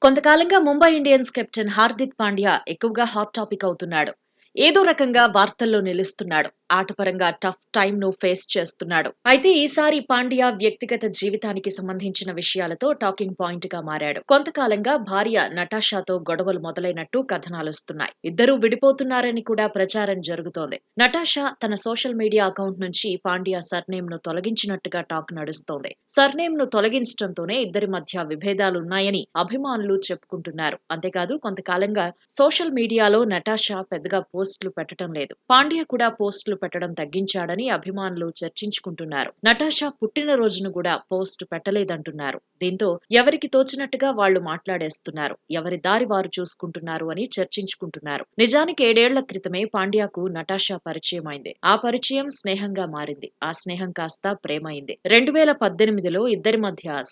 కొంతకాలంగా Mumbai Indians captain Hardik Pandya ఎక్కువగా hot topic అవుతున్నాడు. ఏదో రకంగా వార్తల్లో నిలుస్తున్నాడు. ఆటపరంగా టఫ్ టైమ్ ను ఫేస్ చేస్తున్నాడు. అయితే ఈసారి పాండ్యా వ్యక్తిగత జీవితానికి సంబంధించిన విషయాలతో టాకింగ్ పాయింట్ గా మారాడు. కొంతకాలంగా భార్య నటాషాతో గొడవలు మొదలైనట్టు కథనాలొస్తున్నాయి. ఇద్దరూ విడిపోతున్నారని కూడా ప్రచారం జరుగుతోంది. నటాషా తన సోషల్ మీడియా అకౌంట్ నుంచి పాండ్యా సర్నేమ్ ను తొలగించినట్టుగా టాక్ నడుస్తోంది. సర్నేమ్ ను తొలగించడంతోనే ఇద్దరి మధ్య విభేదాలున్నాయని అభిమానులు చెప్పుకుంటున్నారు. అంతేకాదు కొంతకాలంగా సోషల్ మీడియాలో నటాషా పెద్దగా పోస్టులు పెట్టడం లేదు. పాండ్యా కూడా పోస్టులు పెట్టడం తగ్గించాడని అభిమానులు చర్చించుకుంటున్నారు. నటాషా పుట్టినరోజును కూడా పోస్ట్ పెట్టలేదంటున్నారు. దీంతో ఎవరికి తోచినట్టుగా వాళ్లు మాట్లాడేస్తున్నారు. ఎవరి దారి వారు చూసుకుంటున్నారు అని చర్చించుకుంటున్నారు. నిజానికి 7 ఏళ్ల క్రితమే పాండ్యాకు నటాషా పరిచయం అయింది. ఆ పరిచయం స్నేహంగా మారింది. ఆ స్నేహం కాస్త ప్రేమైంది. 2018లో ఇద్దరి మధ్య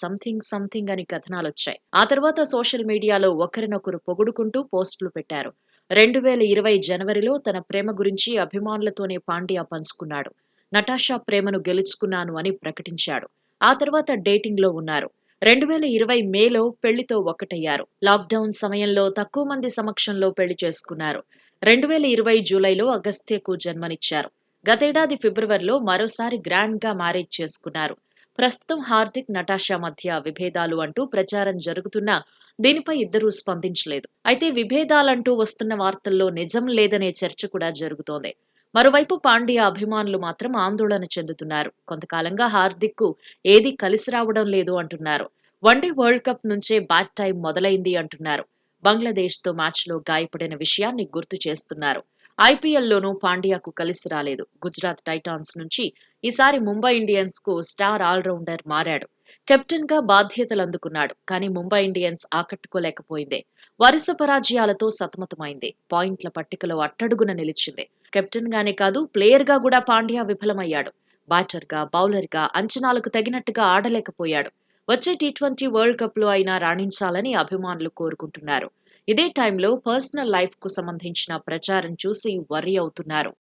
సంథింగ్ అని కథనాలొచ్చాయి. ఆ తర్వాత సోషల్ మీడియాలో ఒకరినొకరు పొగుడుకుంటూ పోస్టులు పెట్టారు. 2020 జనవరిలో తన ప్రేమ గురించి అభిమానులతోనే పాండ్యా పంచుకున్నాడు. నటాషా ప్రేమను గెలుచుకున్నాను అని ప్రకటించాడు. ఆ తర్వాత డేటింగ్ లో ఉన్నారు. 2020 మేలో పెళ్లితో ఒక్కటయ్యారు. లాక్డౌన్ సమయంలో తక్కువ మంది సమక్షంలో పెళ్లి చేసుకున్నారు. 2020 జూలైలో అగస్త్యకు జన్మనిచ్చారు. గతేడాది ఫిబ్రవరిలో మరోసారి గ్రాండ్ గా మ్యారేజ్ చేసుకున్నారు. ప్రస్తుతం హార్దిక్ నటాషా మధ్య విభేదాలు అంటూ ప్రచారం జరుగుతున్నా దీనిపై ఇద్దరూ స్పందించలేదు. అయితే విభేదాలంటూ వస్తున్న వార్తల్లో నిజం లేదనే చర్చ కూడా జరుగుతోంది. మరోవైపు పాండ్యా అభిమానులు మాత్రం ఆందోళన చెందుతున్నారు. కొంతకాలంగా హార్దిక్ కు ఏదీ కలిసి రావడం లేదు అంటున్నారు. వన్డే వరల్డ్ కప్ నుంచే బ్యాడ్ టైం మొదలైంది అంటున్నారు. బంగ్లాదేశ్ తో మ్యాచ్ లో గాయపడిన విషయాన్ని గుర్తు చేస్తున్నారు. ఐపీఎల్లోనూ పాండ్యాకు కలిసి రాలేదు. గుజరాత్ టైటాన్స్ నుంచి ఈసారి ముంబై ఇండియన్స్ కు స్టార్ ఆల్రౌండర్ మారాడు. కెప్టెన్ గా బాధ్యతలందుకున్నాడు. కానీ ముంబై ఇండియన్స్ ఆకట్టుకోలేకపోయింది. వరుస పరాజయాలతో సతమతమైంది. పాయింట్ల పట్టికలో అట్టడుగున నిలిచింది. కెప్టెన్ గానే కాదు ప్లేయర్ గా కూడా పాండ్యా విఫలమయ్యాడు. బ్యాటర్ గా బౌలర్ గా అంచనాలకు తగినట్టుగా ఆడలేకపోయాడు. వచ్చే టీ20 వరల్డ్ కప్ లో అయినా రాణించాలని అభిమానులు కోరుకుంటున్నారు. ఇదే టైంలో పర్సనల్ లైఫ్ కు సంబంధించిన ప్రచారం చూసి వర్రీ అవుతున్నారు.